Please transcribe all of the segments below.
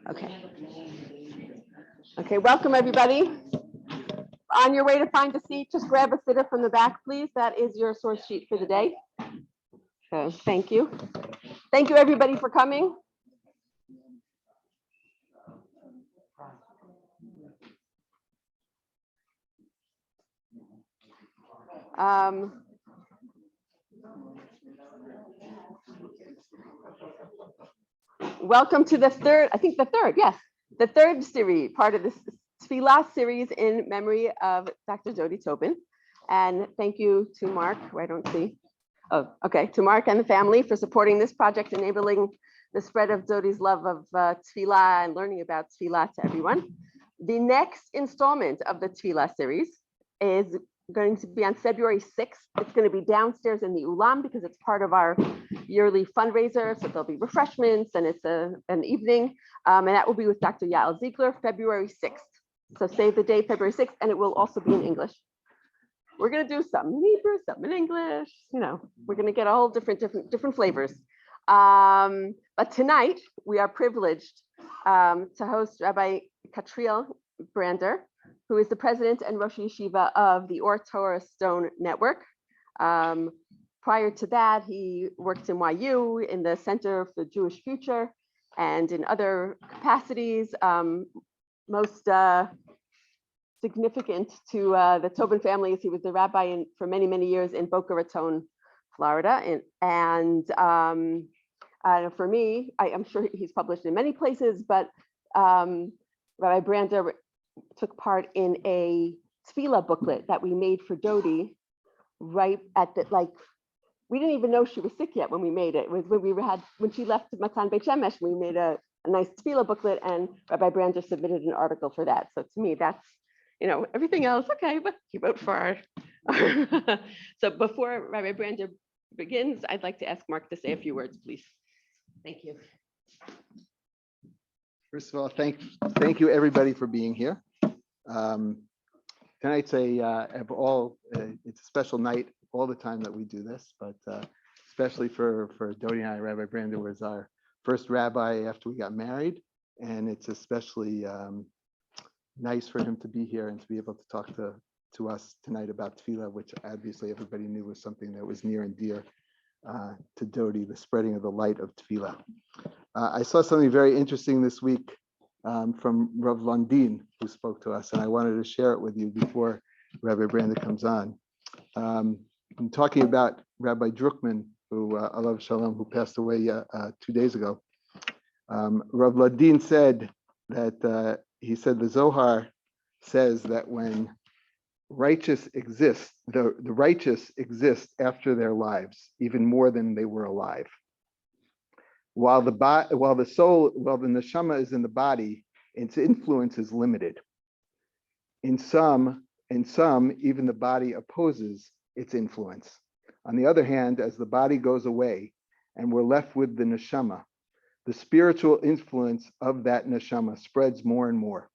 Okay. Okay, welcome everybody. On your way to find a seat, just grab a sitter from the back, please. That is your source sheet for the day. So thank you. Thank you everybody for coming. Welcome to the third series, part of this Tefillah series in memory of Dr. Dodi Tobin. And thank you to Mark, who I don't see. Oh, okay, to Mark and the family for supporting this project, enabling the spread of Dodi's love of Tefillah and learning about Tefillah to everyone. The next installment of the Tefillah series is going to be on February 6th. It's going to be downstairs in the Ulam because it's part of our yearly fundraiser. So there'll be refreshments and it's an evening. And that will be with Dr. Yael Ziegler, February 6th. So save the date, February 6th, and it will also be in English. We're going to do some in Hebrew, some in English. You know, we're going to get all different flavors. But tonight we are privileged to host Rabbi Katriel Brander, who is the president and Rosh Yeshiva of the Or Torah Stone Network. Prior to that, he worked in YU in the Center for the Jewish Future and in other capacities, most significant to the Tobin family is he was the rabbi for many, many years in Boca Raton, Florida. And for me, I'm sure he's published in many places, but Rabbi Brander took part in a Tefillah booklet that we made for Dodi right at the, we didn't even know she was sick yet when we made it. It was when she left Matan Beit Shemesh, we made a nice Tefillah booklet and Rabbi Brander submitted an article for that. So to me, that's, everything else, okay, but he wrote for our. So before Rabbi Brander begins, I'd like to ask Mark to say a few words, please. Thank you. First of all, thank you everybody for being here. Tonight's it's a special night all the time that we do this, but especially for Dodi and I. Rabbi Brander was our first rabbi after we got married, and it's especially nice for him to be here and to be able to talk to us tonight about Tefillah, which obviously everybody knew was something that was near and dear to Dodi, the spreading of the light of Tefillah. I saw something very interesting this week from Rav Lundin, who spoke to us, and I wanted to share it with you before Rabbi Brander comes on. I'm talking about Rabbi Druckman, who Alav Shalom, who passed away 2 days ago. Rav Lundin said that he said the Zohar says that when righteous exist, the righteous exist after their lives, even more than they were alive. While the neshama is in the body, its influence is limited. In some, even the body opposes its influence. On the other hand, as the body goes away and we're left with the neshama, the spiritual influence of that neshama spreads more and more.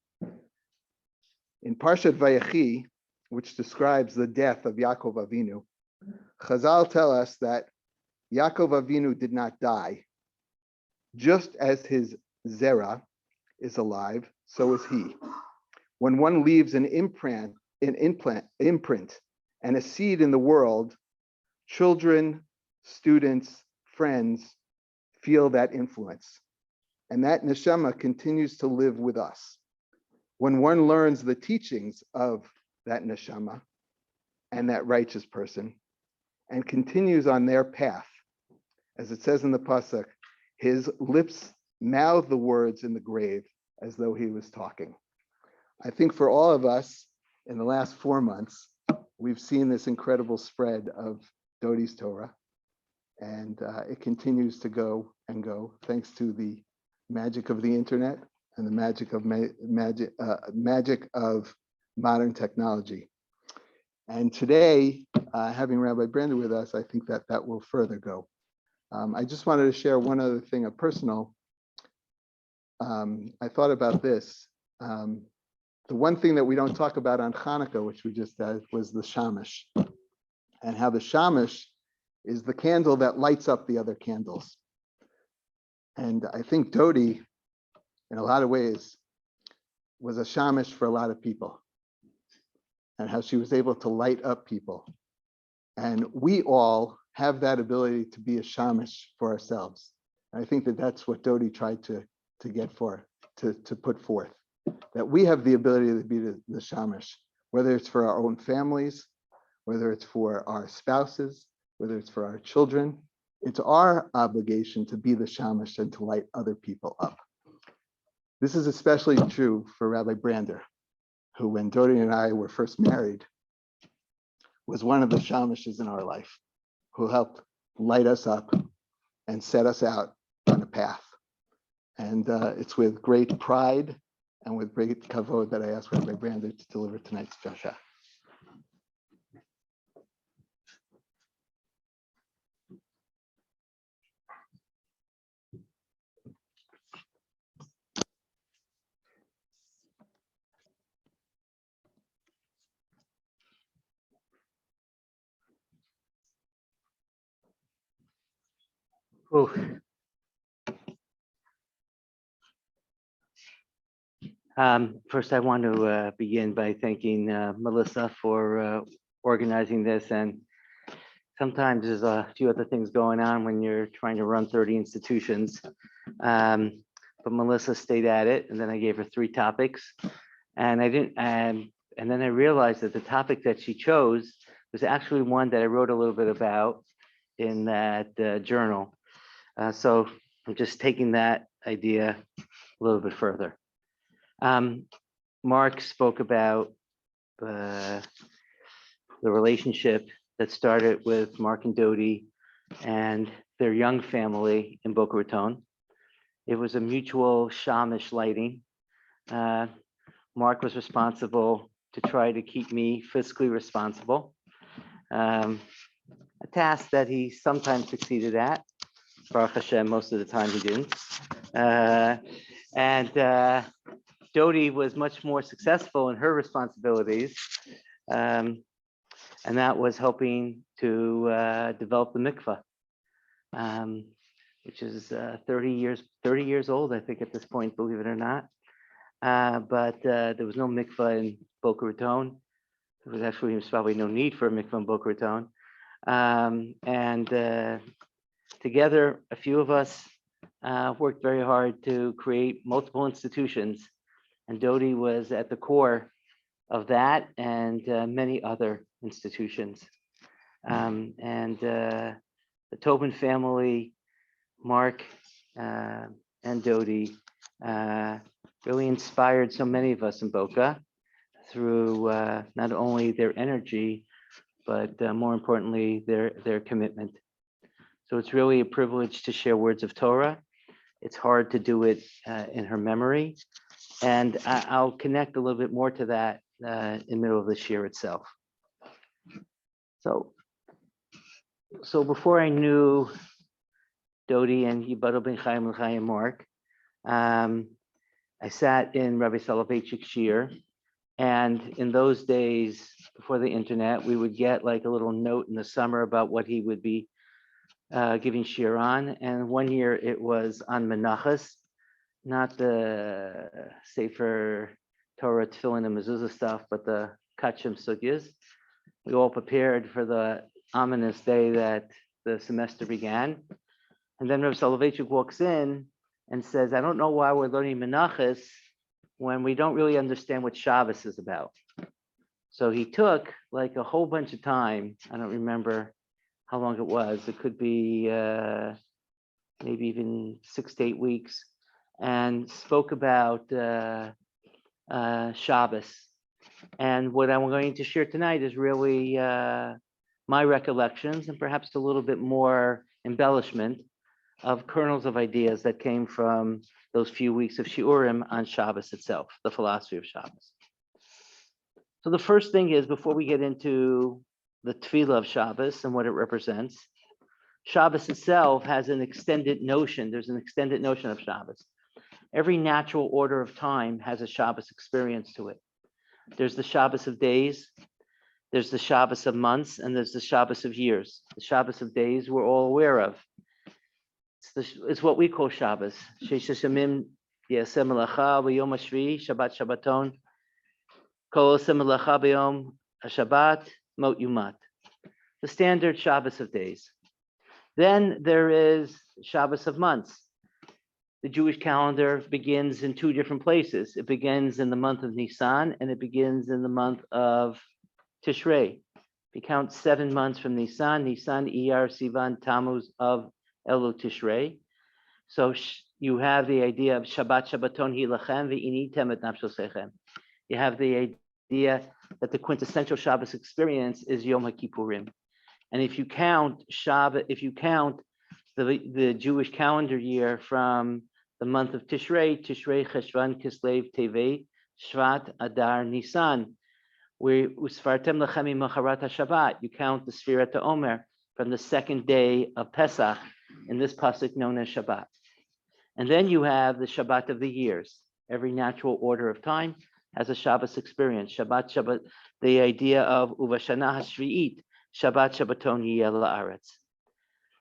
In Parshat Vayechi, which describes the death of Yaakov Avinu, Chazal tell us that Yaakov Avinu did not die. Just as his zera is alive, so is he. When one leaves an imprint and a seed in the world, children, students, friends feel that influence. And that neshama continues to live with us. When one learns the teachings of that neshama and that righteous person and continues on their path, as it says in the pasuk, his lips mouth the words in the grave as though he was talking. I think for all of us in the last 4 months, we've seen this incredible spread of Dodi's Torah, and it continues to go and go thanks to the magic of the internet and the magic of modern technology. And today, having Rabbi Brander with us, I think that will further go. I just wanted to share one other thing, a personal. I thought about this. The one thing that we don't talk about on Hanukkah, which we just did, was the shamash, and how the shamash is the candle that lights up the other candles. And I think Dodi in a lot of ways, was a shamish for a lot of people, and how she was able to light up people. And we all have that ability to be a shamish for ourselves. And I think that that's what Dodi tried to put forth, that we have the ability to be the shamish, whether it's for our own families, whether it's for our spouses, whether it's for our children. It's our obligation to be the shamish and to light other people up. This is especially true for Rabbi Brander, who, when Dodi and I were first married, was one of the shamishes in our life, who helped light us up and set us out on a path. And it's with great pride and with great kavod that I ask Rabbi Brander to deliver tonight's drasha. Oh. First, I want to begin by thanking Melissa for organizing this. And sometimes there's a few other things going on when you're trying to run 30 institutions. But Melissa stayed at it, and then I gave her 3 topics. And I didn't, and then I realized that the topic that she chose was actually one that I wrote a little bit about in that journal. So I'm just taking that idea a little bit further. Mark spoke about the relationship that started with Mark and Dodi and their young family in Boca Raton. It was a mutual shamish lighting. Mark was responsible to try to keep me fiscally responsible, a task that he sometimes succeeded at. Baruch Hashem, most of the time he didn't. And Dodi was much more successful in her responsibilities, and that was helping to develop the mikveh, which is 30 years old, I think, at this point, believe it or not. But there was no mikveh in Boca Raton. There was probably no need for a mikveh in Boca Raton. And together, a few of us worked very hard to create multiple institutions, and Dodi was at the core of that and many other institutions. And the Tobin family, Mark and Dodi, really inspired so many of us in Boca through not only their energy, but more importantly, their commitment. So it's really a privilege to share words of Torah. It's hard to do it in her memory. And I'll connect a little bit more to that in the middle of this year itself. So before I knew Dodi and Yibado ben Chaim and Chaim Mark, I sat in Rabbi Soloveitchik's shir. And in those days, before the internet, we would get like a little note in the summer about what he would be giving shir on. And one year it was on Menachas, not the Sefer Torah, Tefillah, and Mezuzah stuff, but the Kachim Sugyas. We all prepared for the ominous day that the semester began. And then Rabbi Soloveitchik walks in and says, I don't know why we're learning Menachas when we don't really understand what Shabbos is about. So he took like a whole bunch of time. I don't remember how long it was. It could be maybe even 6 to 8 weeks, and spoke about Shabbos. And what I'm going to share tonight is really my recollections and perhaps a little bit more embellishment of kernels of ideas that came from those few weeks of shiurim on Shabbos itself, the philosophy of Shabbos. So the first thing is, before we get into the Tefillah of Shabbos and what it represents, Shabbos itself has an extended notion. There's an extended notion of Shabbos. Every natural order of time has a Shabbos experience to it. There's the Shabbos of days, there's the Shabbos of months, and there's the Shabbos of years. The Shabbos of days we're all aware of. It's what we call Shabbos. Sheshes Yamim Yaseh melacha b'yom hashvi'i, Shabbat Shabbaton. Kol oseh melacha b'yom Shabbat, mot yumat. The standard Shabbos of days. Then there is Shabbos of months. The Jewish calendar begins in two different places. It begins in the month of Nisan and it begins in the month of Tishrei. If you count 7 months from Nisan, Iyar, Sivan, Tammuz, of Elul, Tishrei. So you have the idea of Shabbat Shabbaton hilachem ve'initem et nafshosechem. You have the idea that the quintessential Shabbos experience is Yom HaKippurim. And if you count Shabbat, if you count the Jewish calendar year from the month of Tishrei, Cheshvan, Kislev, Tevet, Shvat, Adar, Nisan, where Usfartem Lechem Macharat HaShabbat, you count the Sfirat HaOmer from the second day of Pesach in this pasuk known as Shabbat. And then you have the Shabbat of the years. Every natural order of time has a Shabbos experience. Shabbat, the idea of Uvashana HaShvi'it, Shabbat Shabbaton Yiyeh La'aretz.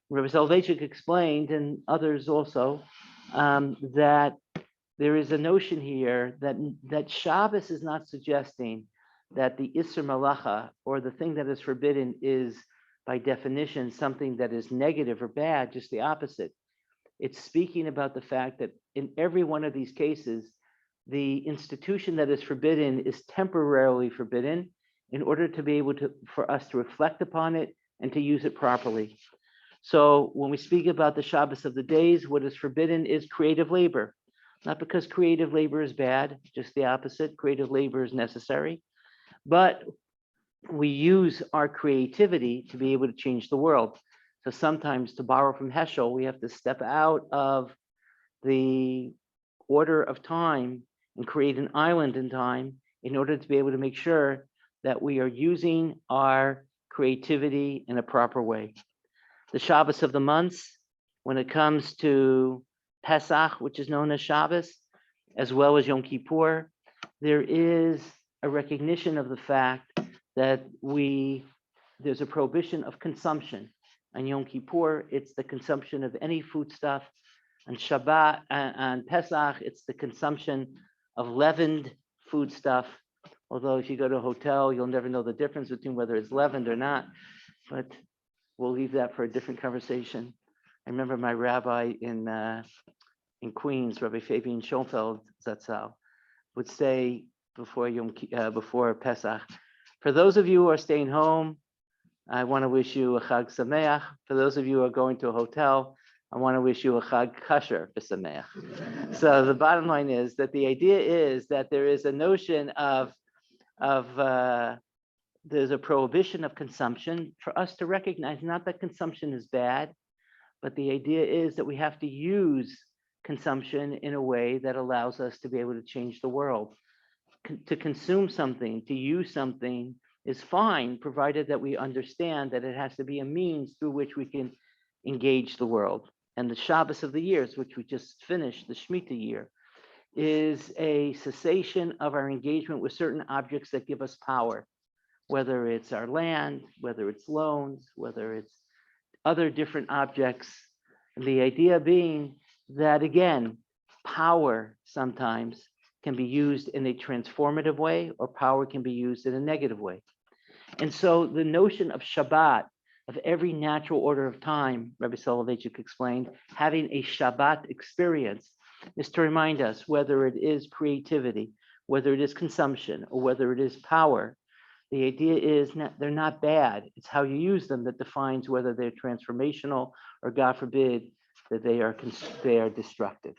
Rabbi Soloveitchik explained, and others also, that there is a notion here that Shabbos is not suggesting that the Isser Malacha, or the thing that is forbidden, is by definition something that is negative or bad, just the opposite. It's speaking about the fact that in every one of these cases, the institution that is forbidden is temporarily forbidden in order to be able to, for us to reflect upon it and to use it properly. So when we speak about the Shabbos of the days, what is forbidden is creative labor. Not because creative labor is bad, just the opposite. Creative labor is necessary. But we use our creativity to be able to change the world. So sometimes, to borrow from Heschel, we have to step out of the order of time and create an island in time in order to be able to make sure that we are using our creativity in a proper way. The Shabbos of the months, when it comes to Pesach, which is known as Shabbos, as well as Yom Kippur, there is a recognition of the fact that there's a prohibition of consumption. On Yom Kippur, it's the consumption of any foodstuff. On Shabbat, on Pesach, it's the consumption of leavened foodstuff. Although if you go to a hotel, you'll never know the difference between whether it's leavened or not. But we'll leave that for a different conversation. I remember my rabbi in Queens, Rabbi Fabian Schoenfeld Zatzal, would say before Pesach, for those of you who are staying home, I want to wish you a Chag Sameach. For those of you who are going to a hotel, I want to wish you a Chag Kasher B'Sameach. So the bottom line is that the idea is that there is a notion of there's a prohibition of consumption for us to recognize, not that consumption is bad, but the idea is that we have to use consumption in a way that allows us to be able to change the world. To consume something, to use something is fine, provided that we understand that it has to be a means through which we can engage the world. And the Shabbos of the years, which we just finished, the Shemitah year, is a cessation of our engagement with certain objects that give us power, whether it's our land, whether it's loans, whether it's other different objects. And the idea being that, again, power sometimes can be used in a transformative way, or power can be used in a negative way. And so the notion of Shabbat, of every natural order of time, Rabbi Soloveitchik explained, having a Shabbat experience is to remind us whether it is creativity, whether it is consumption, or whether it is power. The idea is they're not bad. It's how you use them that defines whether they're transformational or, God forbid, that they are destructive.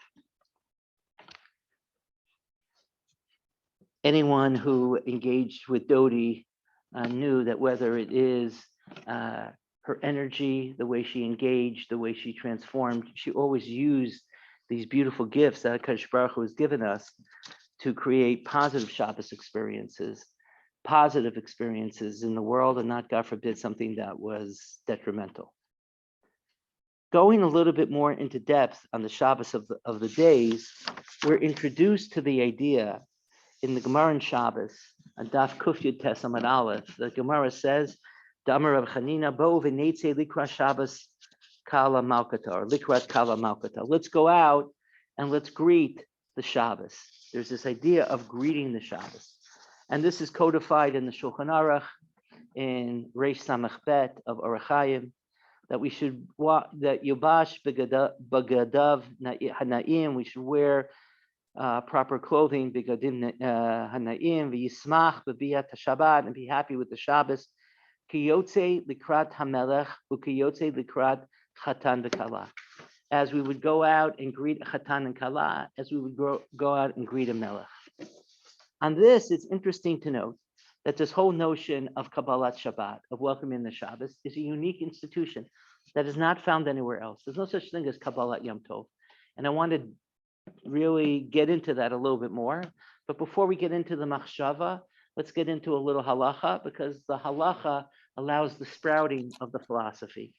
Anyone who engaged with Dodi knew that whether it is her energy, the way she engaged, the way she transformed, she always used these beautiful gifts that HaKadosh Baruch Hu has given us to create positive Shabbos experiences, positive experiences in the world, and not, God forbid, something that was detrimental. Going a little bit more into depth on the Shabbos of the days, we're introduced to the idea in the Gemara in Shabbos, on Daf Kuf Yud Tes Amud Aleph. The Gemara says, Damar Rav Chanina bo v'neitze likra Shabbos kala malkata, or likrat kala malkata. Let's go out and let's greet the Shabbos. There's this idea of greeting the Shabbos. And this is codified in the Shulchan Aruch in Reish Samach Bet of Orach Chaim, that we should that Yubash Bagadav Hanaim, we should wear proper clothing, Begadim Hanaim, V'yismach B'biyat Shabbat, and be happy with the Shabbos. Kiyotze Likrat Hamelech, Ukiyotze Likrat Chatan V'Kala. As we would go out and greet a Chatan and Kala, as we would go out and greet a Melech. On this, it's interesting to note that this whole notion of Kabalat Shabbat, of welcoming the Shabbos, is a unique institution that is not found anywhere else. There's no such thing as Kabbalat Yom Tov. And I want to really get into that a little bit more. But before we get into the Machshava, let's get into a little halacha, because the halacha allows the sprouting of the philosophy.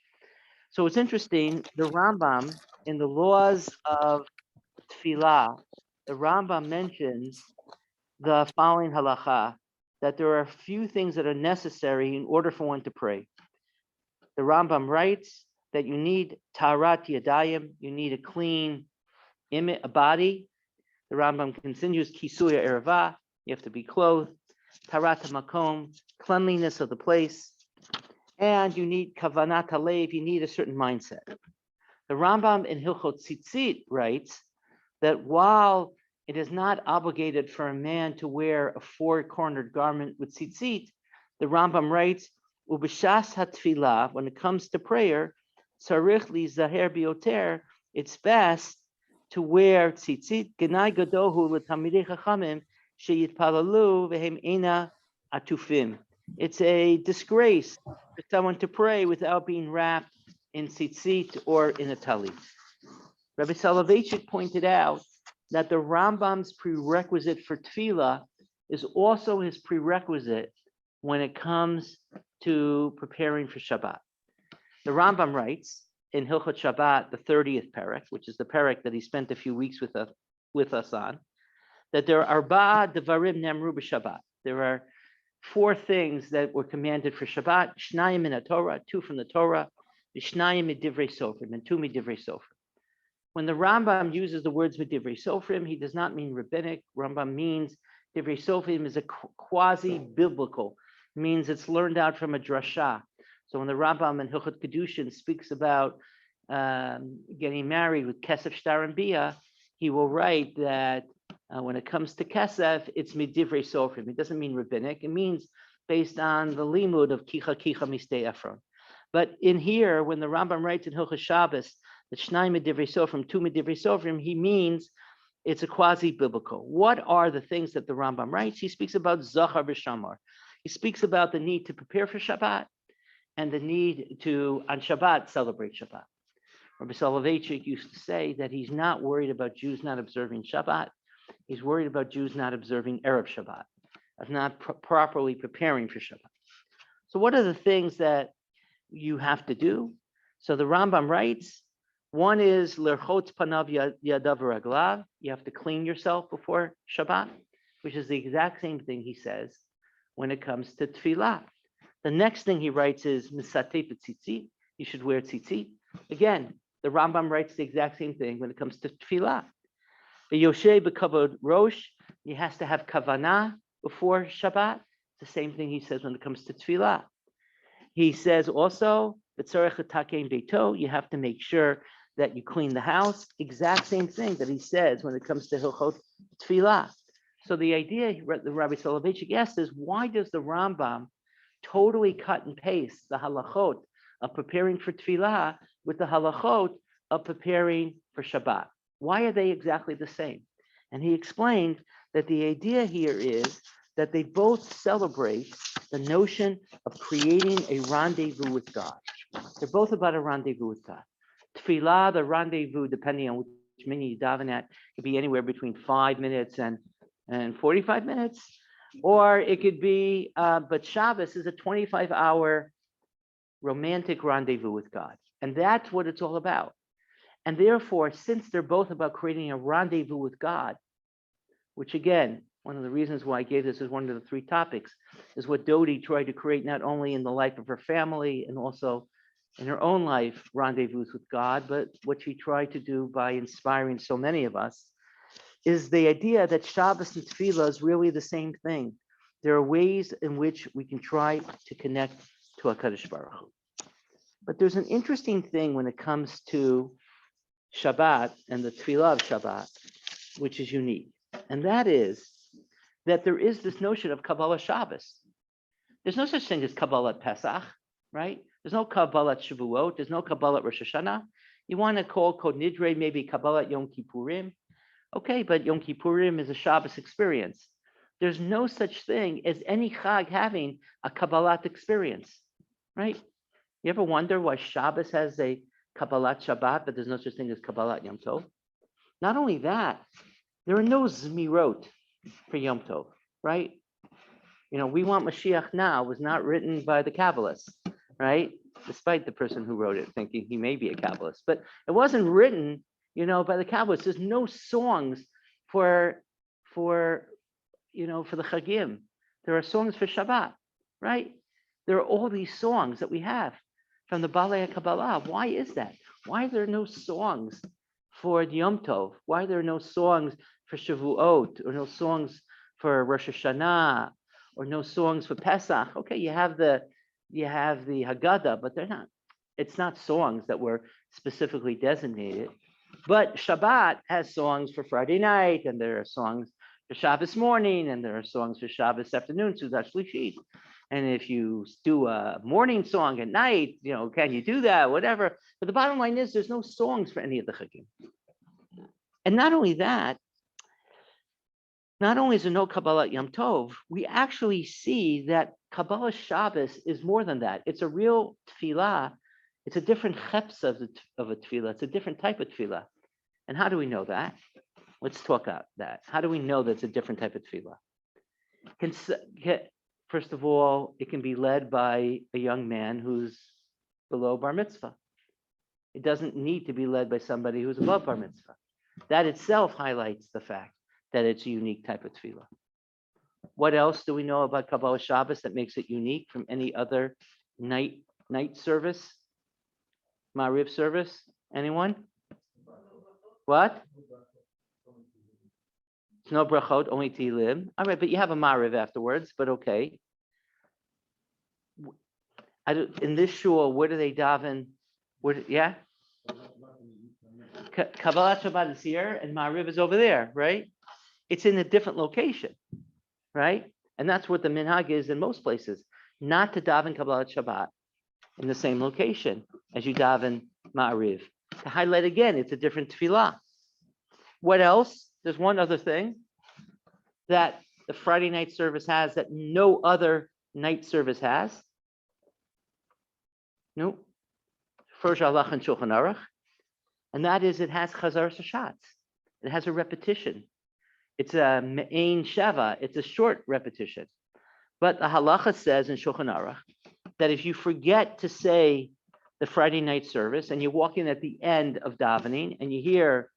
So it's interesting, the Rambam, in the laws of Tefillah, the Rambam mentions the following halacha, that there are a few things that are necessary in order for one to pray. The Rambam writes that you need taharat yadayim, you need a clean a body. The Rambam continues, kisuya erava, you have to be clothed, taharat makom, cleanliness of the place, and you need kavanat halev, you need a certain mindset. The Rambam in Hilchot Tzitzit writes that while it is not obligated for a man to wear a four-cornered garment with tzitzit, the Rambam writes, Ubishas hatfilah, when it comes to prayer, tzarich li zaher bioter, it's best to wear tzitzit, genai gadohu l'tamidei chachamim, sheyitpalalu v'hem ena atufim. It's a disgrace for someone to pray without being wrapped in tzitzit or in a talit. Rabbi Soloveitchik pointed out that the Rambam's prerequisite for tefillah is also his prerequisite when it comes to preparing for Shabbat. The Rambam writes in Hilchot Shabbat, the 30th parak, which is the parak that he spent a few weeks with us on, that there are arba devarim nemru b'Shabbat. There are four things that were commanded for Shabbat: shnayim min Torah, two from the Torah, v'shnayim midivrei sofrim, and two midivrei sofrim. When the Rambam uses the words Divrei Sofrim, he does not mean rabbinic. Rambam means Divrei Sofrim is a quasi-biblical, means it's learned out from a drasha. So when the Rambam in Hilchot Kedushin speaks about getting married with Kesef, Shtar, and Bia, he will write that when it comes to Kesef, it's Divrei Sofrim. It doesn't mean rabbinic. It means based on the limud of Kicha Kicha Mistei Ephron. But in here, when the Rambam writes in Hilchot Shabbos, the Shnai Midivrei Sofrim, two Midivrei Sofrim, he means it's a quasi-biblical. What are the things that the Rambam writes? He speaks about Zachar v'Shamar. He speaks about the need to prepare for Shabbat and the need to, on Shabbat, celebrate Shabbat. Rabbi Soloveitchik used to say that he's not worried about Jews not observing Shabbat. He's worried about Jews not observing Erev Shabbat, of not properly preparing for Shabbat. So what are the things that you have to do? So the Rambam writes, one is lerchot panav yadav raglav. You have to clean yourself before Shabbat, which is the exact same thing he says when it comes to tefillah. The next thing he writes is misatei b'tzitzit. You should wear tzitzit. Again, the Rambam writes the exact same thing when it comes to tefillah. The yoshe b'kavod rosh. He has to have kavanah before Shabbat. It's the same thing he says when it comes to tefillah. He says also, you have to make sure that you clean the house. Exact same thing that he says when it comes to Hilchot Tefillah. So the idea the Rabbi Soloveitchik asked is, why does the Rambam totally cut and paste the halachot of preparing for Tefillah with the halachot of preparing for Shabbat? Why are they exactly the same? And he explained that the idea here is that they both celebrate the notion of creating a rendezvous with God. They're both about a rendezvous with God. Tefillah, the rendezvous, depending on which minyan you daven at, could be anywhere between 5 minutes and 45 minutes, or it could be, but Shabbos is a 25-hour romantic rendezvous with God. And that's what it's all about. And therefore, since they're both about creating a rendezvous with God, which again, one of the reasons why I gave this as one of the 3 topics is what Dodi tried to create not only in the life of her family and also in her own life, rendezvous with God, but what she tried to do by inspiring so many of us. is the idea that Shabbos and Tefillah is really the same thing. There are ways in which we can try to connect to HaKadosh Baruch Hu. But there's an interesting thing when it comes to Shabbat and the Tefillah of Shabbat, which is unique. And that is that there is this notion of Kabbalah Shabbos. There's no such thing as Kabbalat Pesach, right? There's no Kabbalat Shavuot. There's no Kabbalat Rosh Hashanah. You want to call Kod Nidre maybe Kabbalat Yom Kippurim. Okay, but Yom Kippurim is a Shabbos experience. There's no such thing as any Chag having a Kabbalat experience, right? You ever wonder why Shabbos has a Kabbalat Shabbat, but there's no such thing as Kabbalat Yom Tov? Not only that, there are no Zmirot for Yom Tov, right? You know, We Want Mashiach Now was not written by the Kabbalists, right? Despite the person who wrote it thinking he may be a Kabbalist, but it wasn't written, by the Kabbalists. There's no songs for the Chagim. There are songs for Shabbat, right? There are all these songs that we have from the Balei Kabbalah. Why is that? Why are there no songs for Yom Tov? Why are there no songs for Shavuot, or no songs for Rosh Hashanah, or no songs for Pesach? Okay, you have the Haggadah, but it's not songs that were specifically designated. But Shabbat has songs for Friday night, and there are songs for Shabbos morning, and there are songs for Shabbos afternoon, Sudat Shlishit. And if you do a morning song at night, can you do that? Whatever. But the bottom line is there's no songs for any of the Chagim. And not only that, not only is there no Kabbalat Yom Tov, we actually see that Kabbalah Shabbos is more than that. It's a real tefillah. It's a different cheps of a tefillah. It's a different type of tefillah. And how do we know that? Let's talk about that. How do we know that it's a different type of tefillah? First of all, it can be led by a young man who's below bar mitzvah. It doesn't need to be led by somebody who's above bar mitzvah. That itself highlights the fact that it's a unique type of tefillah. What else do we know about Kabbalah Shabbos that makes it unique from any other night service? Ma'ariv service? Anyone? What? No brachot, only Tehillim. All right, but you have a Ma'ariv afterwards, but okay. In this shul, where do they daven? Yeah? Kabbalat Shabbat is here, and Ma'ariv is over there, right? It's in a different location, right? And that's what the minhag is in most places, not to daven Kabbalat Shabbat in the same location as you daven Ma'ariv. To highlight again, it's a different tefillah. What else? There's one other thing that the Friday night service has that no other night service has. No. First Halach and Shulchan Aruch. And that is it has Chazar Sashatz. It has a repetition. It's a Me'ain Sheva. It's a short repetition. But the halacha says in Shulchan Aruch that if you forget to say the Friday night service and you walk in at the end of davening and you hear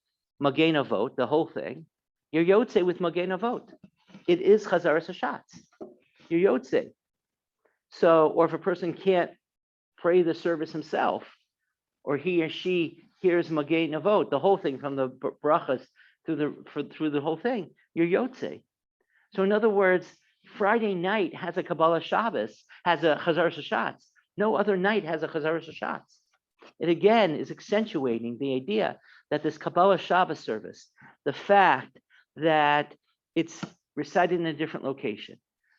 Magei Avot, the whole thing, you're Yotze with Magei Avot. It is Chazaras Hashatz. You're Yotze. So, or if a person can't pray the service himself, or he or she hears Magei Avot, the whole thing from the brachas through the whole thing, you're Yotze. So in other words, Friday night has a Kabbalah Shabbos, has a Chazaras Hashatz. No other night has a Chazaras Hashatz. It again is accentuating the idea that this Kabbalah Shabbos service, the fact that it's recited in a different location,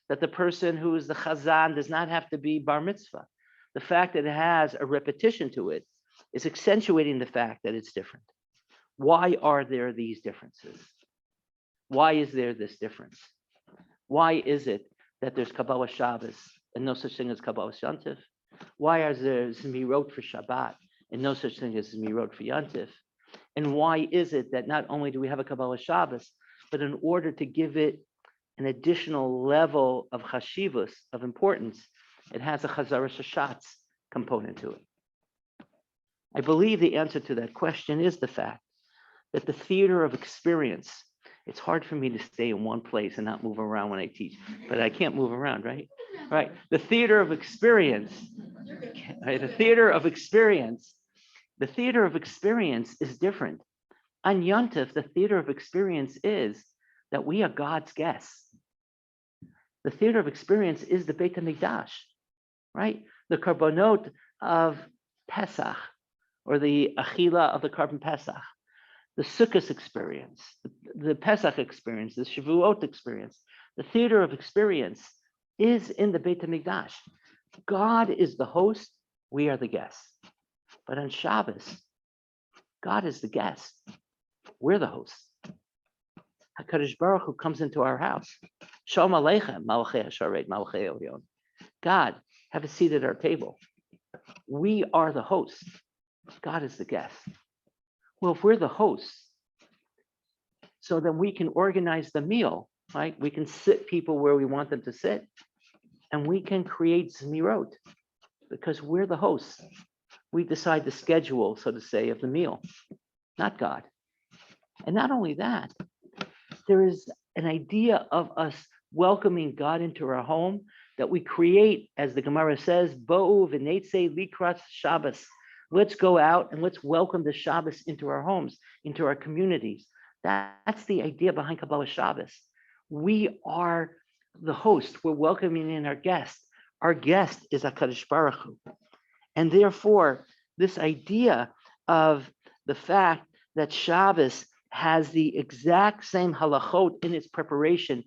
that the person who is the Chazan does not have to be bar mitzvah, the fact that it has a repetition to it is accentuating the fact that it's different. Why are there these differences? Why is there this difference? Why is it that there's Kabbalah Shabbos and no such thing as Kabbalah Yantif? Why is there Zmirot for Shabbat and no such thing as Zmirot for Yantif? And why is it that not only do we have a Kabbalah Shabbos, but in order to give it an additional level of chashivus, of importance, it has a Chazaras Hashatz component to it? I believe the answer to that question is the fact that the theater of experience, it's hard for me to stay in one place and not move around when I teach, but I can't move around, right? Right. The theater of experience, right? The theater of experience is different. On Yontif, the theater of experience is that we are God's guests. The theater of experience is the Beit HaMikdash, right? The Karbonot of Pesach, or the Achila of the Karban Pesach, the Sukkot experience, the Pesach experience, the Shavuot experience. The theater of experience is in the Beit HaMikdash. God is the host, we are the guests. But on Shabbos, God is the guest, we're the hosts. HaKadosh Baruch Hu comes into our house. Shalom Aleichem, Malachei HaSharet, Malachei Elyon. God, have a seat at our table. We are the hosts. God is the guest. Well, if we're the hosts, so then we can organize the meal, right? We can sit people where we want them to sit, and we can create Zmirot because we're the hosts. We decide the schedule, so to say, of the meal, not God. And not only that, there is an idea of us welcoming God into our home that we create, as the Gemara says, Bo'u v'neitzei likrat Shabbos. Let's go out and let's welcome the Shabbos into our homes, into our communities. That's the idea behind Kabbalah Shabbos. We are the host. We're welcoming in our guest. Our guest is HaKadosh Baruch Hu. And therefore, this idea of the fact that Shabbos has the exact same halachot in its preparation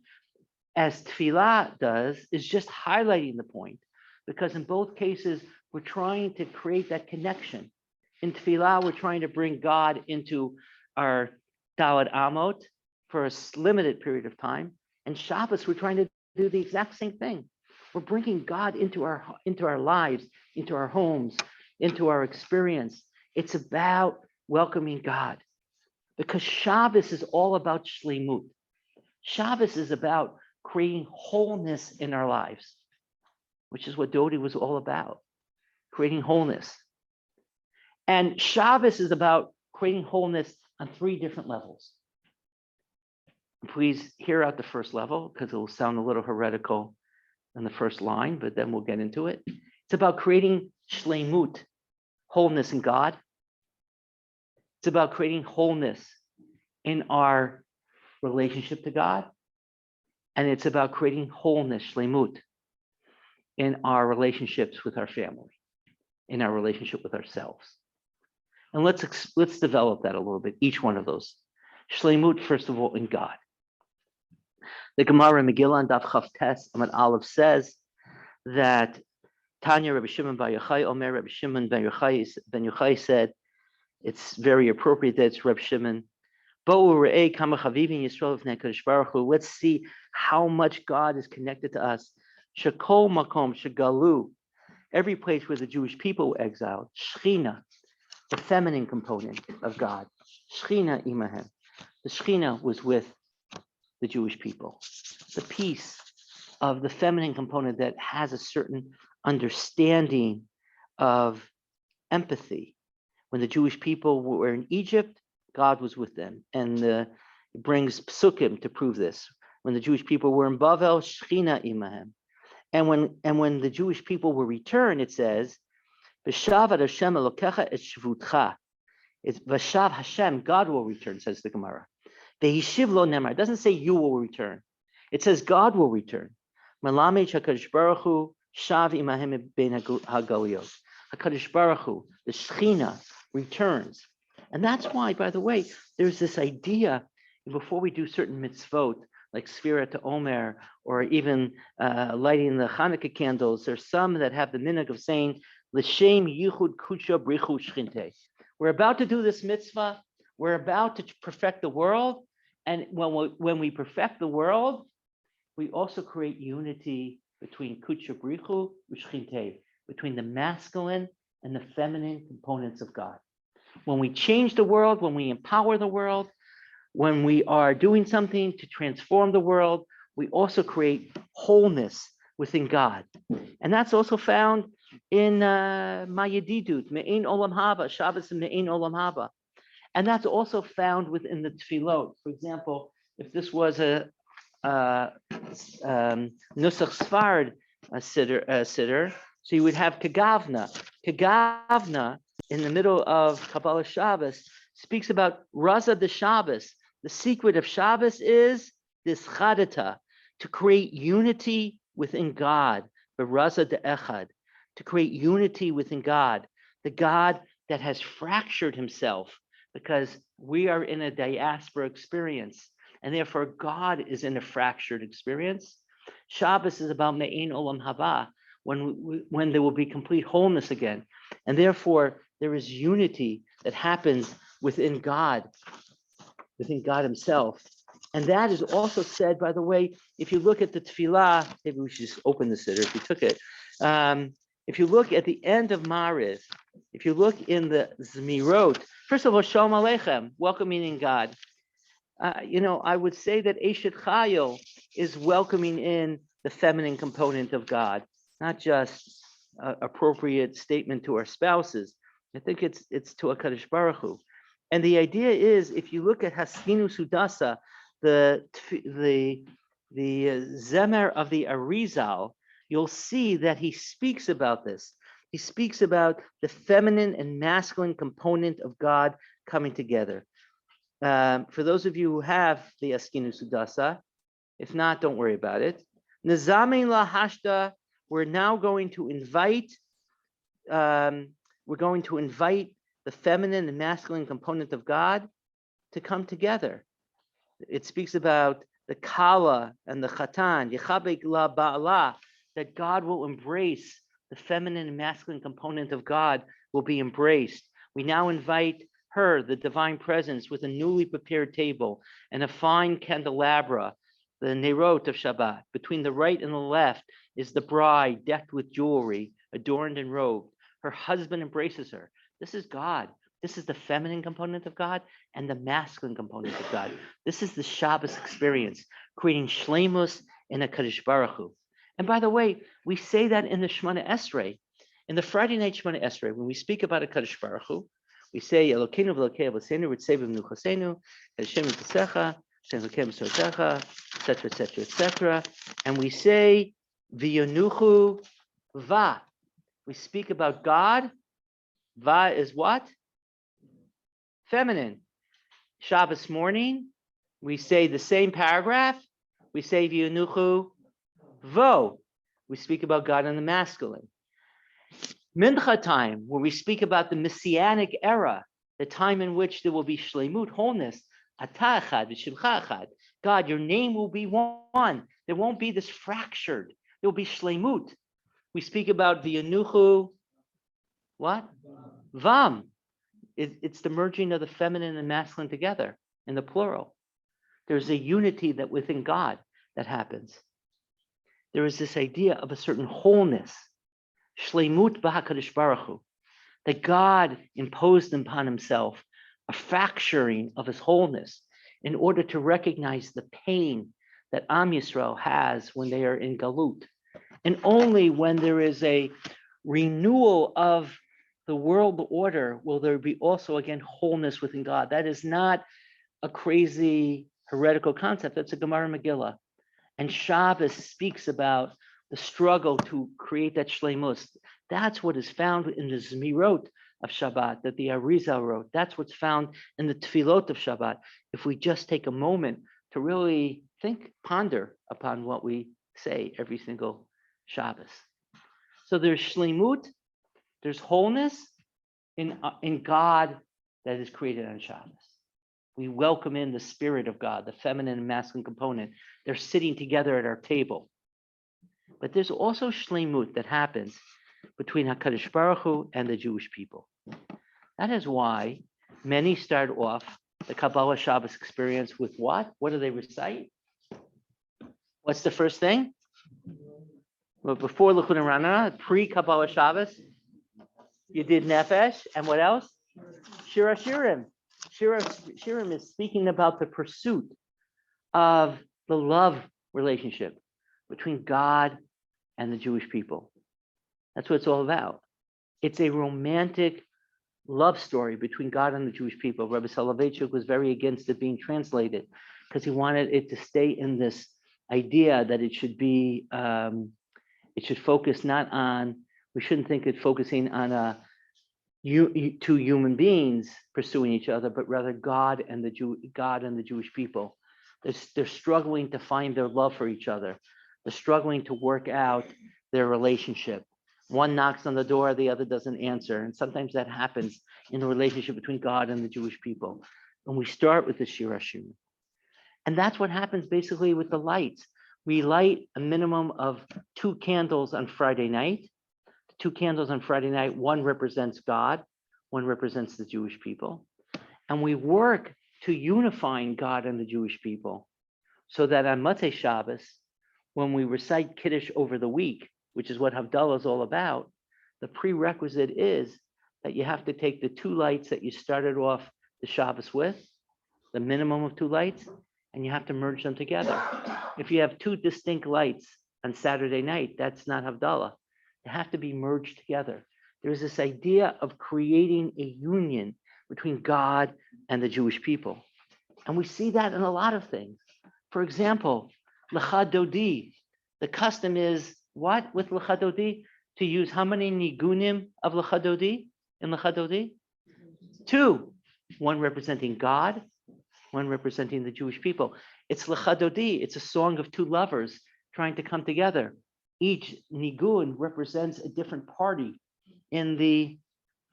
as Tefillah does is just highlighting the point, because in both cases, we're trying to create that connection. In Tefillah, we're trying to bring God into our Daled Amot for a limited period of time. And Shabbos, we're trying to do the exact same thing. We're bringing God into our lives, into our homes, into our experience. It's about welcoming God, because Shabbos is all about shleimut. Shabbos is about creating wholeness in our lives, which is what Dodi was all about, creating wholeness. And Shabbos is about creating wholeness on 3 different levels. Please hear out the first level, because it will sound a little heretical in the first line, but then we'll get into it. It's about creating shleimut, wholeness in God. It's about creating wholeness in our relationship to God. And it's about creating wholeness, shleimut, in our relationships with our family, in our relationship with ourselves. And let's develop that a little bit, each one of those. Shleimut, first of all, in God. The Gemara Megillah and Daf Chaf Tes Amud Aleph says that Tanya Rabbi Shimon ben Yochai, Omer Rabbi Shimon ben Yochai said, it's very appropriate that it's Rabbi Shimon. Let's see how much God is connected to us. Shekol makom shegalu, every place where the Jewish people were exiled. Shechina, the feminine component of God. Shechina imahem, the Shechina was with the Jewish people. The piece of the feminine component that has a certain understanding of empathy. When the Jewish people were in Egypt, God was with them. And it brings psukim to prove this. When the Jewish people were in Bavel, Shechina imahem. And when the Jewish people were returned, it says, V'shavad Hashem elokecha et shvutcha. It's V'shav Hashem, God will return, says the Gemara. Ve'hishiv lo nemar. It doesn't say you will return. It says God will return. Malamed HaKadosh Baruch Hu shav imahem ben hagaliyot. HaKadosh Baruch Hu, the Shechina, returns. And that's why, by the way, there's this idea, before we do certain mitzvot, like Sfira to Omer, or even lighting the Hanukkah candles, there's some that have the minhag of saying, L'shem yichud kucha brichu shchinte. We're about to do this mitzvah, we're about to perfect the world, and when we perfect the world, we also create unity between kucha brichu u'shchinte, between the masculine and the feminine components of God. When we change the world, when we empower the world, when we are doing something to transform the world, we also create wholeness within God. And that's also found in Mayedidut, Me'ein Olam Haba, Shabbos and Me'ein Olam Haba. And that's also found within the Tefillot. For example, if this was a Nusach Sfard siddur, so you would have Kagavna. Kagavna, in the middle of Kabbalah Shabbos, speaks about Raza de Shabbos. The secret of Shabbos is this chadata, to create unity within God, the Raza de Echad, to create unity within God, the God that has fractured himself, because we are in a diaspora experience, and therefore God is in a fractured experience. Shabbos is about Me'ein Olam Haba, when there will be complete wholeness again. And therefore, there is unity that happens within God himself. And that is also said, by the way, if you look at the Tefillah, maybe we should just open the siddur if you took it. If you look at the end of Mariv, if you look in the Zmirot, first of all, Shalom Aleichem, welcoming in God. I would say that Eshet Chayil is welcoming in the feminine component of God, not just appropriate statement to our spouses. I think it's to HaKadosh Baruch Hu. And the idea is, if you look at Haskinu Sudasa, the Zemer of the Arizal, you'll see that he speaks about this. He speaks about the feminine and masculine component of God coming together. For those of you who have the Haskinu Sudasa, if not, don't worry about it. Nizamin la hashda, we're now going to invite the feminine and masculine component of God to come together. It speaks about the Kala and the Chatan, Yechabek la Ba'ala, that God will embrace the feminine and masculine component of God will be embraced. We now invite her, the divine presence, with a newly prepared table and a fine candelabra, the Nerot of Shabbat. Between the right and the left is the bride decked with jewelry, adorned and robed. Her husband embraces her. This is God. This is the feminine component of God and the masculine component of God. This is the Shabbos experience, creating shleimus in a Kadosh Baruch Hu. And by the way, we say that in the Shemona Esrei, in the Friday night Shemona Esrei, when we speak about a Kadosh Baruch Hu, we say Elokeinu v'Elokei Avosenu Ritzevim Nuchasenu Hashem Yitzasecha Hashem Elokeinu V'Sortecha, etc., etc., etc., and we say V'Yonuchu Va. We speak about God. Va is what? Feminine. Shabbos morning, we say the same paragraph. We say V'Yonuchu Vo. We speak about God in the masculine. Mincha time, where we speak about the Messianic era, the time in which there will be shleimut, wholeness. Ata echad v'shimcha echad. God, your name will be one. There won't be this fractured. There will be shleimut. We speak about V'Yonuchu, what? Vam. It's the merging of the feminine and masculine together in the plural. There's a unity that within God that happens. There is this idea of a certain wholeness, shleimut b'HaKadosh Baruch Hu, that God imposed upon himself a fracturing of his wholeness in order to recognize the pain that Am Yisrael has when they are in Galut. And only when there is a renewal of the world order will there be also again wholeness within God. That is not a crazy heretical concept. That's a Gemara Megillah. And Shabbos speaks about the struggle to create that shleimus. That's what is found in the Zmirot of Shabbat that the Arizal wrote. That's what's found in the Tefillot of Shabbat. If we just take a moment to really ponder upon what we say every single Shabbos. So there's shleimut, there's wholeness in God that is created on Shabbos. We welcome in the spirit of God, the feminine and masculine component. They're sitting together at our table. But there's also shleimut that happens between HaKadosh Baruch Hu and the Jewish people. That is why many start off the Kabbalah Shabbos experience with what? What do they recite? What's the first thing? Well, before L'chut and Ranana, pre-Kabbalah Shabbos, you did Nefesh, and what else? Shir HaShirim. Shir HaShirim is speaking about the pursuit of the love relationship between God and the Jewish people. That's what it's all about. It's a romantic love story between God and the Jewish people. Rabbi Soloveitchik was very against it being translated because he wanted it to stay in this idea that it should be, it should focus not on, we shouldn't think it focusing on a two human beings pursuing each other, but rather God and the Jewish people. They're struggling to find their love for each other. They're struggling to work out their relationship. One knocks on the door, the other doesn't answer. And sometimes that happens in the relationship between God and the Jewish people. And we start with the Shir Hashir. And that's what happens basically with the lights. We light a minimum of 2 candles on Friday night. 2 candles on Friday night, one represents God, one represents the Jewish people. And we work to unifying God and the Jewish people so that on Motzei Shabbos, when we recite Kiddush over the week, which is what Havdalah is all about, the prerequisite is that you have to take the 2 lights that you started off the Shabbos with, the minimum of 2 lights, and you have to merge them together. If you have 2 distinct lights on Saturday night, that's not Havdalah. They have to be merged together. There's this idea of creating a union between God and the Jewish people. And we see that in a lot of things. For example, Lecha Dodi. The custom is what with Lecha Dodi? To use how many nigunim of Lecha Dodi in Lecha Dodi? 2. One representing God, one representing the Jewish people. It's Lecha Dodi. It's a song of 2 lovers trying to come together. Each nigun represents a different party in the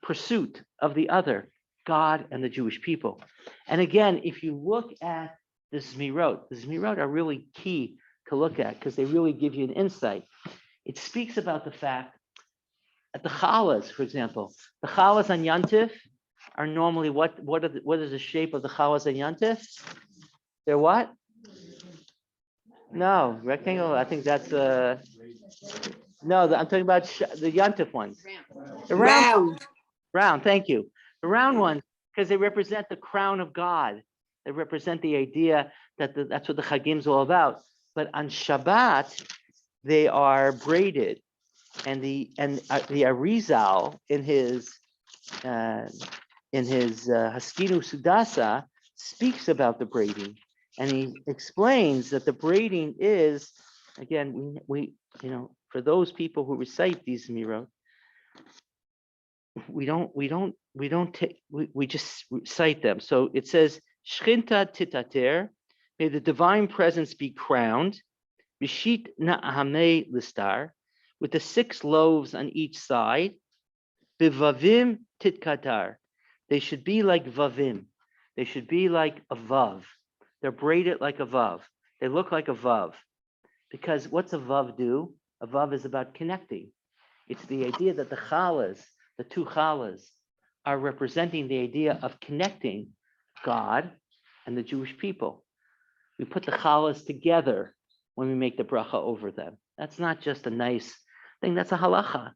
pursuit of the other, God and the Jewish people. And again, if you look at the Zmirot are really key to look at because they really give you an insight. It speaks about the fact that the challahs, for example, the challahs on Yantif are normally what is the shape of the challahs on Yantif? They're what? No, rectangle. I think that's no. I'm talking about the Yantif ones. The round. Thank you. The round ones because they represent the crown of God. They represent the idea that that's what the Chagim is all about. But on Shabbat, they are braided, and the Arizal in his Haskinu Sudasa speaks about the braiding. And he explains that the braiding is, again, we for those people who recite these mirot, we just recite them. So it says, Shchinta titater, may the divine presence be crowned, Bishit na'amei listar, with the 6 loaves on each side, Bivavim titkatar, they should be like vavim, they should be like a vav. They're braided like a vav. They look like a vav. Because what's a vav do? A vav is about connecting. It's the idea that the challahs, the 2 challahs, are representing the idea of connecting God and the Jewish people. We put the challahs together when we make the bracha over them. That's not just a nice thing, that's a halacha.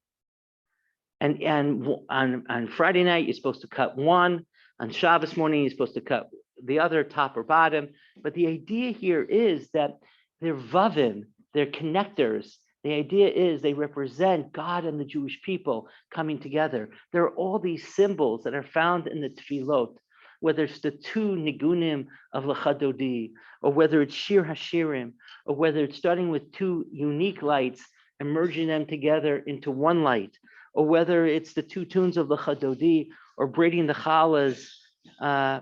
And on Friday night, you're supposed to cut one. On Shabbos morning, you're supposed to cut the other, top or bottom. But the idea here is that they're vavim, they're connectors. The idea is they represent God and the Jewish people coming together. There are all these symbols that are found in the Tefillot, whether it's the 2 nigunim of Lecha Dodi, or whether it's Shir Hashirim, or whether it's starting with 2 unique lights and merging them together into 1 light, or whether it's the 2 tunes of Lecha Dodi, or braiding the challahs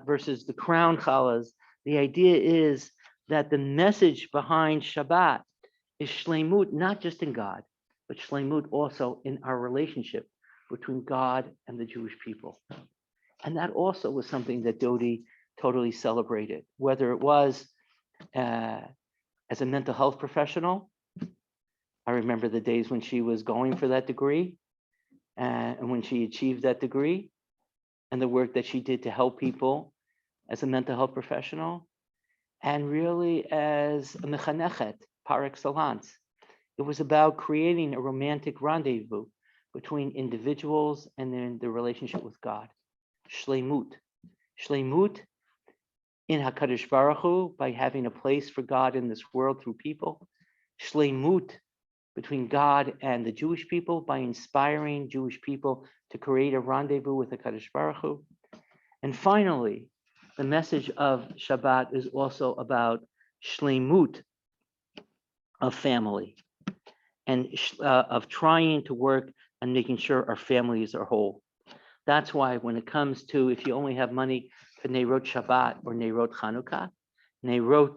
versus the crown challahs. The idea is that the message behind Shabbat is shleimut, not just in God, but shleimut also in our relationship between God and the Jewish people. And that also was something that Dodi totally celebrated, whether it was as a mental health professional. I remember the days when she was going for that degree and when she achieved that degree and the work that she did to help people as a mental health professional and really as a mechanechet par excellence. It was about creating a romantic rendezvous between individuals and then the relationship with God. Shleimut. Shleimut in HaKadosh Baruch Hu, by having a place for God in this world through people. Shleimut between God and the Jewish people by inspiring Jewish people to create a rendezvous with HaKadosh Baruch Hu. And finally, the message of Shabbat is also about shleimut of family and of trying to work on making sure our families are whole. That's why when it comes to, if you only have money for Neirot Shabbat or Neirot Chanukah, Neirot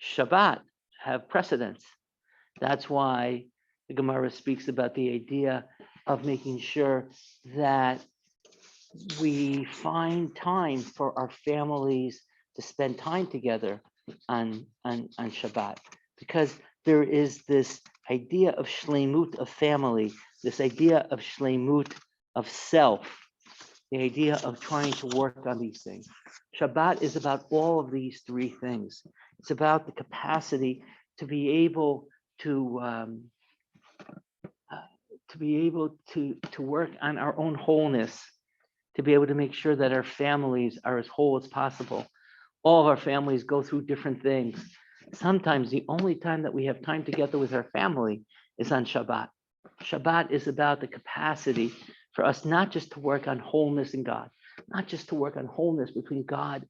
Shabbat have precedence. That's why the Gemara speaks about the idea of making sure that we find time for our families to spend time together on Shabbat, because there is this idea of shleimut of family, this idea of shleimut of self, the idea of trying to work on these things. Shabbat is about all of these three things. It's about the capacity to be able to work on our own wholeness, to be able to make sure that our families are as whole as possible. All of our families go through different things. Sometimes the only time that we have time together with our family is on Shabbat. Shabbat is about the capacity for us not just to work on wholeness in God, not just to work on wholeness between God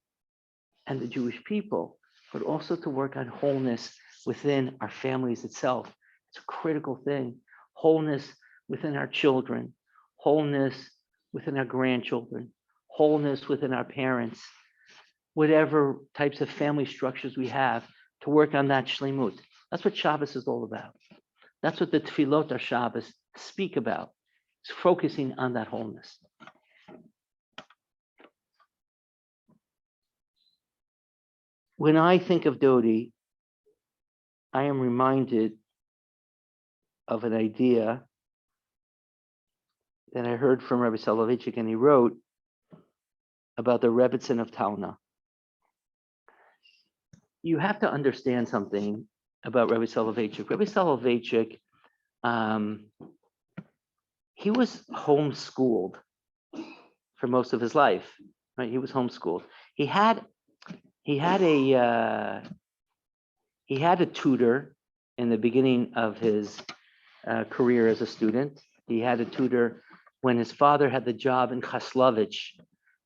and the Jewish people, but also to work on wholeness within our families itself. It's a critical thing. Wholeness within our children, wholeness within our grandchildren, wholeness within our parents, whatever types of family structures we have, to work on that shleimut. That's what Shabbos is all about. That's what the Tefillot or Shabbos speak about. It's focusing on that wholeness. When I think of Dodi, I am reminded of an idea that I heard from Rabbi Soloveitchik, and he wrote about the Rebbitzin of Talna. You have to understand something about Rabbi Soloveitchik. Rabbi Soloveitchik, he was homeschooled for most of his life, right? He was homeschooled. He had a tutor in the beginning of his career as a student. He had a tutor when his father had the job in Chaslovich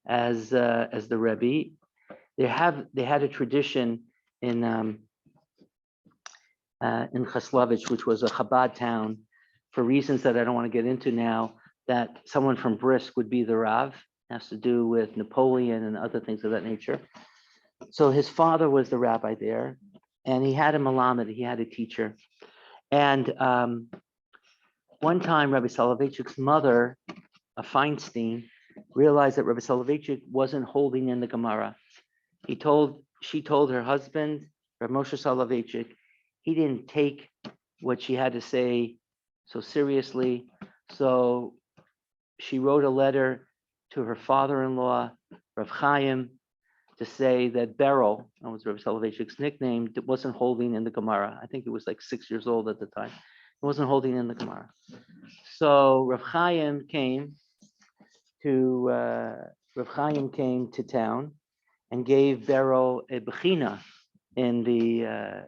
as the Rebbe. They had a tradition in Chaslovich, which was a Chabad town, for reasons that I don't want to get into now, that someone from Brisk would be the Rav. It has to do with Napoleon and other things of that nature. So his father was the rabbi there, and he had a malamed, he had a teacher. And one time, Rabbi Soloveitchik's mother, a Feinstein, realized that Rabbi Soloveitchik wasn't holding in the Gemara. She told her husband, Rabbi Moshe Soloveitchik, he didn't take what she had to say so seriously. So she wrote a letter to her father-in-law, Rav Chaim, to say that Beryl, that was Rabbi Soloveitchik's nickname, wasn't holding in the Gemara. I think he was like 6 years old at the time. He wasn't holding in the Gemara. So Rav Chaim came to town and gave Beryl a bechina in the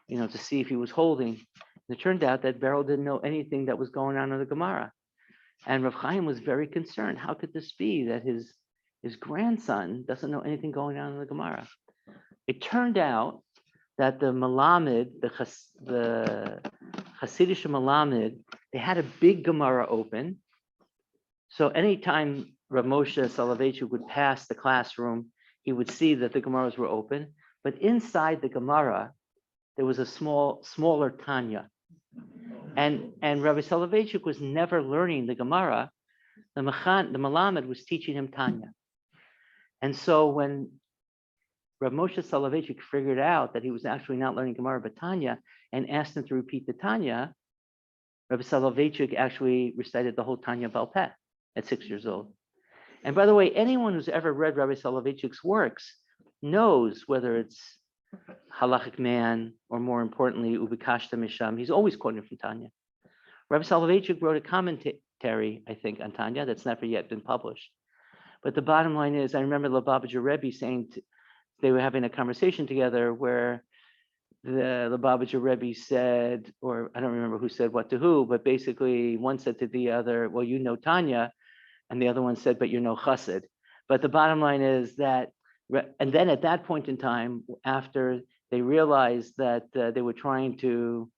to see if he was holding. And it turned out that Beryl didn't know anything that was going on in the Gemara. And Rav Chaim was very concerned. How could this be that his grandson doesn't know anything going on in the Gemara? It turned out that the Malamed, the Hasidic Malamed, they had a big Gemara open. So anytime Rav Moshe Soloveitchik would pass the classroom, he would see that the Gemaras were open. But inside the Gemara, there was a smaller Tanya. And Rabbi Soloveitchik was never learning the Gemara. The Malamed was teaching him Tanya. And so when Rav Moshe Soloveitchik figured out that he was actually not learning Gemara but Tanya and asked him to repeat the Tanya, Rabbi Soloveitchik actually recited the whole Tanya Baal Peh at 6 years old. And by the way, anyone who's ever read Rabbi Soloveitchik's works knows, whether it's Halachic Man or, more importantly, Ubikashta Misham, he's always quoting from Tanya. Rabbi Soloveitchik wrote a commentary, I think, on Tanya that's never yet been published. But the bottom line is, I remember Lubavitcher Rebbe saying they were having a conversation together where the Lubavitcher Rebbe said, or I don't remember who said what to who, but basically one said to the other, well, you know Tanya, and the other one said, but you know Chassid. But the bottom line is that, and then at that point in time, after they realized that they were trying to,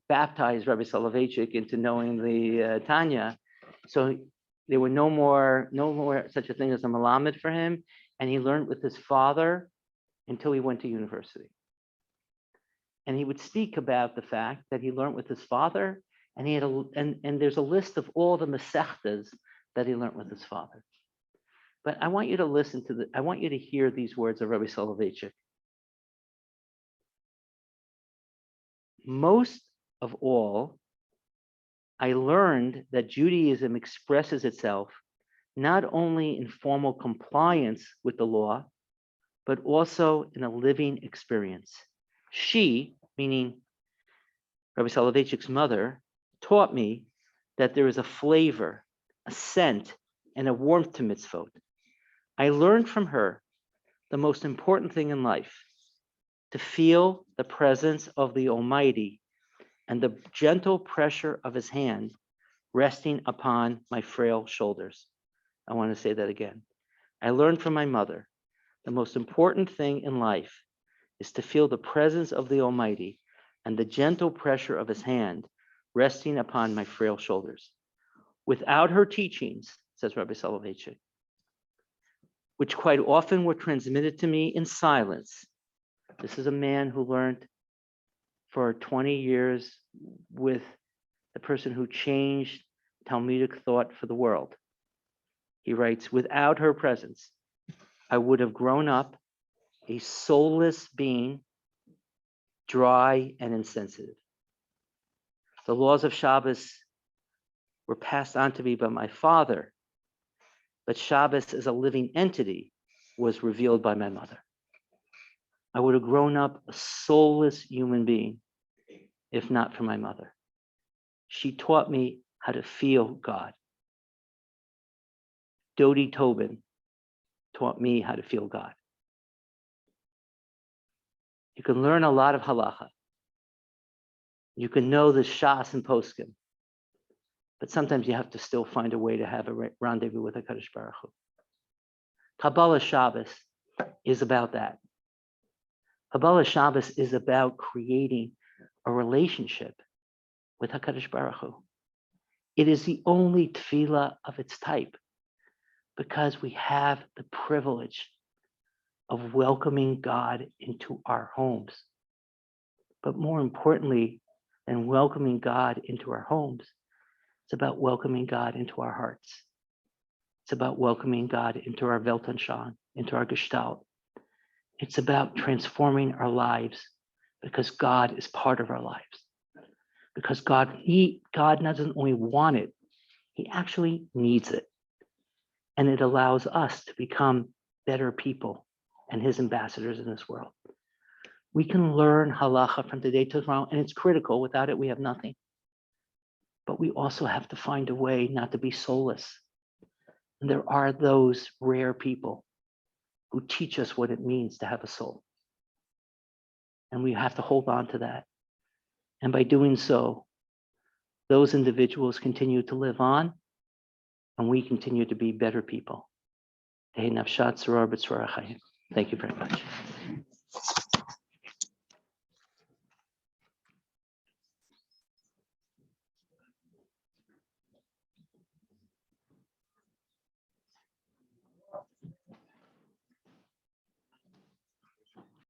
baptize Rabbi Soloveitchik into knowing the Tanya, so There were no more such a thing as a malamed for him, and he learned with his father until he went to university. And he would speak about the fact that he learned with his father, and he had and there's a list of all the masechtas that he learned with his father. But I want you to I want you to hear these words of Rabbi Soloveitchik. Most of all, I learned that Judaism expresses itself not only in formal compliance with the law, but also in a living experience. She, meaning Rabbi Soloveitchik's mother, taught me that there is a flavor, a scent, and a warmth to mitzvot. I learned from her the most important thing in life, to feel the presence of the Almighty and the gentle pressure of his hand resting upon my frail shoulders. I want to say that again. I learned from my mother, the most important thing in life is to feel the presence of the Almighty and the gentle pressure of his hand resting upon my frail shoulders. Without her teachings, says Rabbi Soloveitchik, which quite often were transmitted to me in silence. This is a man who learned for 20 years with the person who changed Talmudic thought for the world. He writes, without her presence, I would have grown up a soulless being, dry and insensitive. The laws of Shabbos were passed on to me by my father, but Shabbos as a living entity was revealed by my mother. I would have grown up a soulless human being if not for my mother. She taught me how to feel God. Dodi Tobin taught me how to feel God. You can learn a lot of halacha. You can know the shas and poskim, but sometimes you have to still find a way to have a rendezvous with HaKadosh Baruch Hu. Kabbalat Shabbos is about that. Kabbalat Shabbos is about creating a relationship with HaKadosh Baruch Hu. It is the only tefillah of its type because we have the privilege of welcoming God into our homes. But more importantly than welcoming God into our homes, it's about welcoming God into our hearts. It's about welcoming God into our Weltanschauung, into our Gestalt. It's about transforming our lives because God is part of our lives. Because God doesn't only want it, he actually needs it. And it allows us to become better people and his ambassadors in this world. We can learn halacha from today to tomorrow, and it's critical. Without it, we have nothing. But we also have to find a way not to be soulless. And there are those rare people who teach us what it means to have a soul. And we have to hold on to that. And by doing so, those individuals continue to live on, and we continue to be better people. Thank you very much.